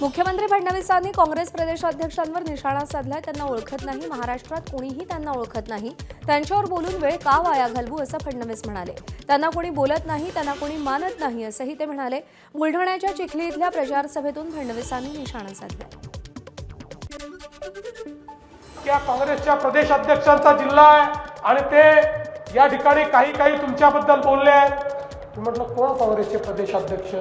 मुख्यमंत्री फडणवीसांनी काँग्रेस प्रदेशाध्यक्षांवर निशाणा साधलाय। त्यांना ओळखत नाही, महाराष्ट्रात कोणीही त्यांना ओळखत नाही, त्यांच्यावर बोलून वेळ का वाया घालवू असं फडणवीस म्हणाले। त्यांना कोणी बोलत नाही, त्यांना कोणी मानत नाही असंही ते म्हणाले। बुलढाण्याच्या चिखली इथल्या प्रचार सभेतून फडणवीसांनी निशाणा साधलाय। या काँग्रेसच्या प्रदेशाध्यक्षांचा जिल्हा आहे आणि ते या ठिकाणी काही तुमच्याबद्दल बोलले आहेत। म्हटलं कोण काँग्रेसचे प्रदेशाध्यक्ष?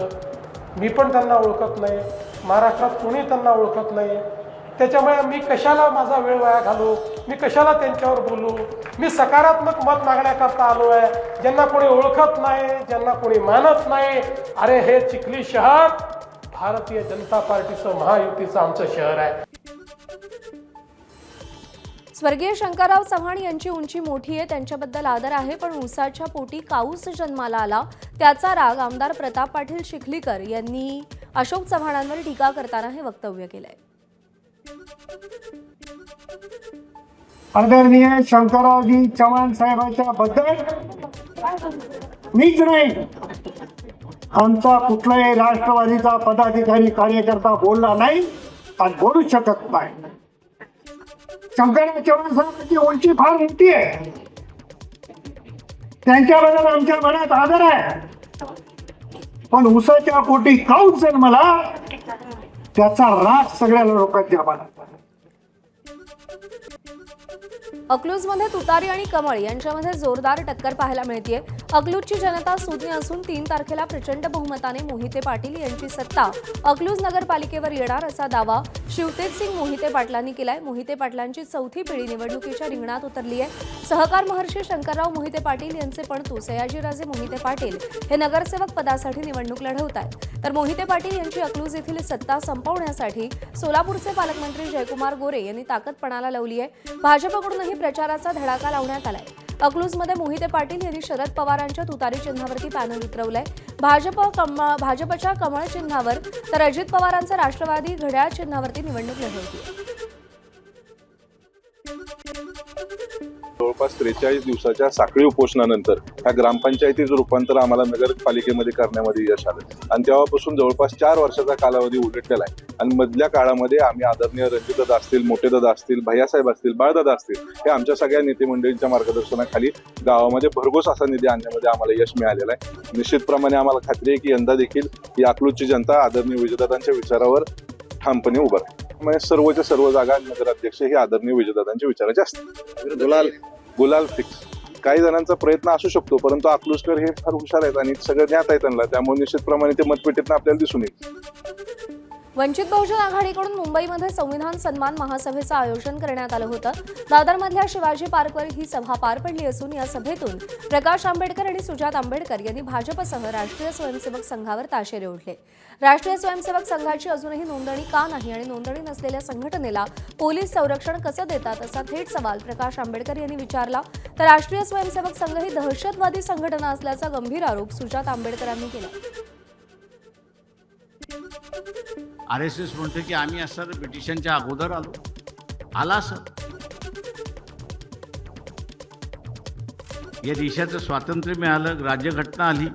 मी पण त्यांना ओळखत नाही, महाराष्ट्रात कोणी त्यांना ओळखत नाही, त्याच्यामुळे मी कशाला माझा वेळ वाया घालू, मी कशाला त्यांच्यावर बोलू? मी सकारात्मक मत मागण्याकरता आलो आहे। ज्यांना कोणी ओळखत नाही, ज्यांना कोणी मानत नाही, अरे हे चिखली शहर भारतीय जनता पार्टीचं, महायुतीचं आमचं शहर आहे। स्वर्गीय शंकरराव चव्हाण यांची उंची मोठी आहे, त्यांच्याबद्दल आदर आहे, पण ऊसाच्या पोटी काऊस जन्माला आला त्याचा राग आमदार प्रताप पाटील चिखलीकर यांनी अशोक चव्हाणांवर टीका करताना हे वक्तव्य केलंय। आदरणीय शंकररावजी चव्हाण साहेबांच्या बद्दल मीच नाही, आमचा कुठलाही राष्ट्रवादीचा पदाधिकारी कार्यकर्ता बोलला नाही आणि बोलू शकत नाही। शंकरराव चव्हाण साहेबांची उंची फार मोठी आहे, त्यांच्याबद्दल आमच्या मनात आदर आहे, पण उसाच्या पोटी काऊच जन्मला त्याचा राग सगळ्या लोकांच्या मनात। अकलूजमध्ये तुतारी आणि कमळ यांच्यामध्ये जोरदार टक्कर पाहायला मिळतेय। अकलूजची जनता सुज्ञ असून 3 तारखेला प्रचंड बहुमताने मोहिते पाटील यांची सत्ता अकलूज नगरपालिकेवर येणार असा दावा शिवतेजसिंग मोहिते पाटलांनी केलाय। मोहिते पाटलांची चौथी पिढी निवडणुकीच्या रिंगणात उतरली आहे। सहकार महर्षी शंकरराव मोहिते पाटील यांचे पणतू सयाजीराजे मोहिते पाटील हे नगरसेवक पदासाठी निवडणूक लढवत आहेत, तर मोहिते पाटील यांची अकलूज येथील सत्ता संपवण्यासाठी सोलापूरचे पालकमंत्री जयकुमार गोरे यांनी ताकद पणाला लावली आहे। भाजपकडूनही प्रचाराचा धडाका लावण्यात आलाय। अकलूजमध्ये मोहिते पाटील यांनी शरद पवारांच्या तुतारी चिन्हावरती पॅनल उतरवलंय। भाजपच्या कमळ चिन्हावर तर अजित पवारांचा राष्ट्रवादी घड्याळ चिन्हावरती निवडणूक लढवली। जवळपास 43 दिवसाच्या साखळी उपोषणानंतर ह्या ग्रामपंचायतीचं रूपांतर आम्हाला नगरपालिकेमध्ये करण्यामध्ये यश आलं आणि तेव्हापासून जवळपास 4 वर्षाचा कालावधी उलटलेला आहे आणि मधल्या काळामध्ये आम्ही आदरणीय रणजितदादा असतील, मोठेदादा असतील, भैयासाहेब असतील, बाळदादा असतील, हे आमच्या सगळ्या नेते मंडळींच्या मार्गदर्शनाखाली गावामध्ये भरघोस असा निधी आणण्यामध्ये आम्हाला यश मिळालेलं आहे। निश्चितप्रमाणे आम्हाला खात्री आहे की यंदा देखील ही अकलूजची जनता आदरणीय विजयदादांच्या विचारावर ठामपणे उभं राहील। सर्वच्या सर्व जागा नगराध्यक्ष ही आदरणीय विजयदादांच्या विचाराचे असतात। गुलाल फिक्स। काही जणांचा प्रयत्न असू शकतो, परंतु अकलूजकर हे फार हुशार आहेत आणि सगळं ज्ञात आहे त्यांना, त्यामुळे निश्चितप्रमाणे ते मतपेटीतून आपल्याला दिसून येईल। वंचित बहुजन आघाडीकडून मुंबईमध्ये संविधान सन्मान महासभेचं आयोजन करण्यात आलं होतं। दादरमधल्या शिवाजी पार्कवर ही सभा पार पडली असून या सभेतून प्रकाश आंबेडकर आणि सुजात आंबेडकर यांनी भाजपसह राष्ट्रीय स्वयंसेवक संघावर ताशेरे ओढले। राष्ट्रीय स्वयंसेवक संघाची अजूनही नोंदणी का नाही आणि नोंदणी नसलेल्या संघटनेला पोलीस संरक्षण कसं देतात असा थेट सवाल प्रकाश आंबेडकर यांनी विचारला, तर राष्ट्रीय स्वयंसेवक संघ ही दहशतवादी संघटना असल्याचा गंभीर आरोप सुजात आंबेडकरांनी केला। RSS म्हणते की आम्ही असं ब्रिटिशांच्या अगोदर आला सर, या देशाचं स्वातंत्र्य मिळालं, राज्यघटना आली,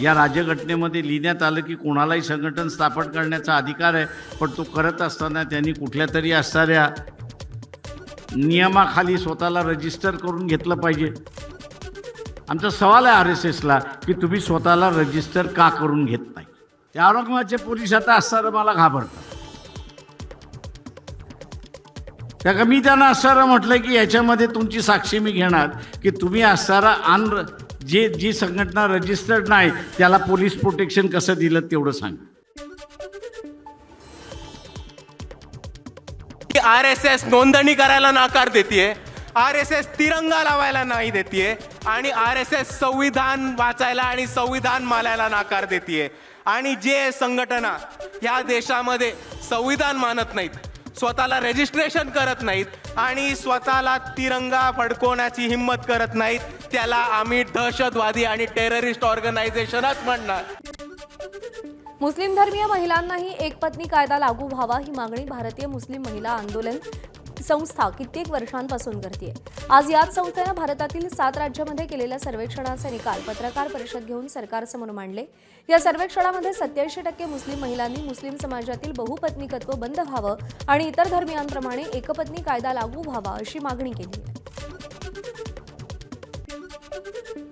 या राज्यघटनेमध्ये लिहिण्यात आलं की कोणालाही संघटन स्थापन करण्याचा अधिकार आहे, पण तो करत असताना त्यांनी कुठल्या तरी असणाऱ्या नियमाखाली स्वतःला रजिस्टर करून घेतलं पाहिजे। आमचा सवाल आहे RSSला की तुम्ही स्वतःला रजिस्टर का करून घेत नाही? त्या औरंगाबादचे पोलीस आता असणारं मला घाबरतात, त्या का मी त्यांना असणारं म्हटलं की याच्यामध्ये तुमची साक्षी मी घेणार की तुम्ही असणारा जी संघटना रजिस्टर्ड नाही त्याला पोलीस प्रोटेक्शन कसं दिलं तेवढं सांग। RSS नोंदणी करायला नाकार देते, RSS तिरंगा लावायला नाही देते आणि RSS संविधान वाचायला आणि संविधान मानायला नाकार देते। आणि जे संघटना या देशामध्ये संविधान मानत नाहीत, स्वतःला रजिस्ट्रेशन करत नाहीत आणि स्वतःला तिरंगा फडकवण्याची हिम्मत करत नाहीत, त्याला आम्ही दहशतवादी आणि टेररिस्ट ऑर्गनायझेशनच म्हणणार। मुस्लिम धर्मीय महिलांनाही एक पत्नी कायदा लागू व्हावा ही मागणी भारतीय मुस्लिम महिला आंदोलन संस्था कित्येक वर्षांपासून करते। आज याच संस्थेनं भारतातील 7 राज्यांमध्ये केलेल्या सर्वेक्षणाचे निकाल पत्रकार परिषद घेऊन सरकारसमोर मांडले। या सर्वेक्षणामध्ये 87% मुस्लिम महिलांनी मुस्लिम समाजातील बहुपत्नीकत्व बंद व्हावं आणि इतर धर्मियांप्रमाणे एकपत्नी कायदा लागू व्हावा अशी मागणी केली आहे।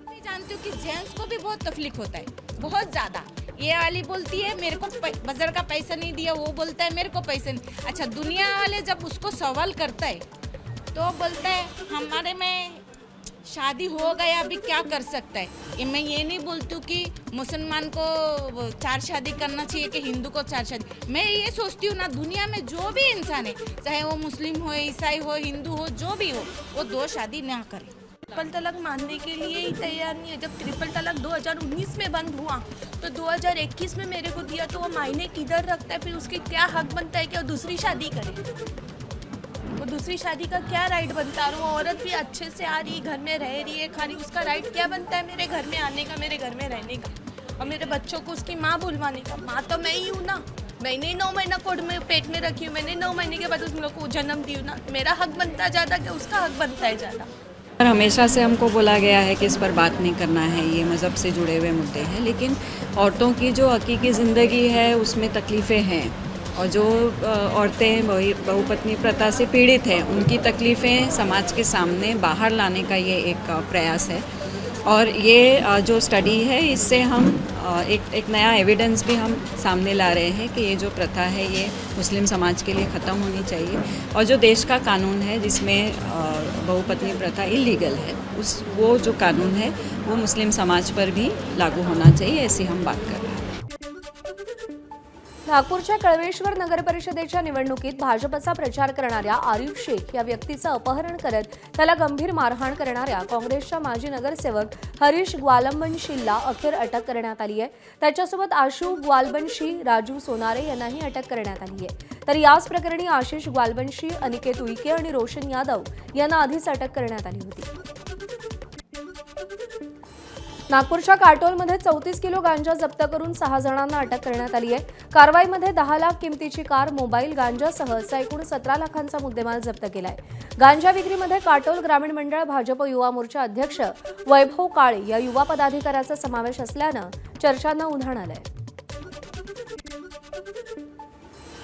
मैं जानती हूँ कि जेंट्स को भी बहुत तकलीफ होता है, बहुत ज़्यादा। ये वाली बोलती है मेरे को बाजार का पैसा नहीं दिया, वो बोलता है मेरे को पैसा नहीं। अच्छा, दुनिया वाले जब उसको सवाल करता है तो बोलता है हमारे में शादी हो गया, अभी क्या कर सकता है। मैं ये नहीं बोलती हूँ कि मुसलमान को 4 शादी करना चाहिए कि हिंदू को 4 शादी। मैं ये सोचती हूँ ना, दुनिया में जो भी इंसान है, चाहे वो मुस्लिम हो, ईसाई हो, हिंदू हो, जो भी हो, वो 2 शादी ना करे। ट्रिपल तलाक मानने के लिए ही तैयार नहीं है। जब ट्रिपल तलाक 2019 में बंद हुआ तो 2021 में मेरे को दिया, तो वो मायने किधर रखता है? फिर उसके क्या हक बनता है कि वो दूसरी शादी करे? वो दूसरी शादी का क्या राइट बनता है? और वो औरत भी अच्छे से आ रही, घर में रह रही है, खा रही, उसका राइट क्या बनता है मेरे घर में आने का, मेरे घर में रहने का, और मेरे बच्चों को उसकी माँ बुलवाने का? माँ तो मैं ही हूँ ना, मैंने 9 महीना कोड में पेट में रखी हूँ, मैंने 9 महीने के बाद उस लोग को जन्म दी हूँ ना। मेरा हक बनता है ज़्यादा कि उसका हक बनता है ज़्यादा? हमेशा से हमको बोला गया है कि इस पर बात नहीं करना है, ये मज़हब से जुड़े हुए मुद्दे हैं, लेकिन औरतों की जो हकीकी ज़िंदगी है उसमें तकलीफ़ें हैं, और जो औरतें बहुपत्नी प्रथा से पीड़ित हैं उनकी तकलीफ़ें समाज के सामने बाहर लाने का ये एक प्रयास है। और ये जो स्टडी है इससे हम एक नया एविडेंस भी हम सामने ला रहे हैं कि ये जो प्रथा है ये मुस्लिम समाज के लिए ख़त्म होनी चाहिए, और जो देश का कानून है जिसमें बहुपत्नी प्रथा इलीगल है, वो जो कानून है वो मुस्लिम समाज पर भी लागू होना चाहिए, ऐसी हम बात कर रहे हैं। नागपूरच्या कळमेश्वर नगरपरिषदेच्या निवडणुकीत भाजपचा प्रचार करणाऱ्या आरिफ शेख या व्यक्तीचं अपहरण करत त्याला गंभीर मारहाण करणाऱ्या काँग्रेसच्या माजी नगरसेवक हरीश ग्वालंबनशीला अखेर अटक करण्यात आली आहे। त्याच्यासोबत आशू ग्वालबनशी, राजू सोनारे यांनाही अटक करण्यात आली आहे। तर याच प्रकरणी आशिष ग्वालबनशी, अनिकेत उईके आणि रोशन यादव यांना आधीच अटक करण्यात आली होती। नागपूरच्या काटोलमध्ये 34 किलो गांजा जप्त करून 6 जणांना अटक करण्यात आली आहे। कारवाईमध्ये 10 लाख किमतीची कार, मोबाईल, गांजासह असा एकूण 17 लाखांचा मुद्देमाल जप्त केलाय। गांजा विक्रीमध्ये काटोल ग्रामीण मंडळ भाजप युवा मोर्चा अध्यक्ष वैभव काळे या युवा पदाधिकाऱ्याचा समावेश असल्यानं चर्चांना उधाण आलंय।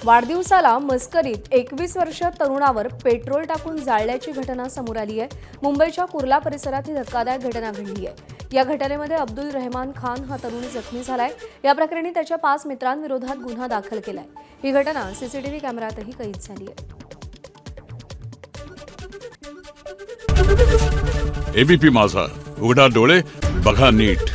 वाढदिवसाला मस्करीत 21 वर्षीय तरुणावर पेट्रोल टाकून जाळल्याची घटना समोर आली आहे। मुंबईच्या कुर्ला परिसरात ही धक्कादायक घटना घडली आहे। या घटनेमध्ये अब्दुल रहमान खान हा तरुण जखमी झालाय। या प्रकरणी त्याच्या 5 मित्रांविरोधात गुन्हा दाखल केलाय। ही घटना सीसीटीव्ही कॅमेऱ्यातही कैद झाली आहे। एबीपी माझा, उघडा डोळे बघा नीट।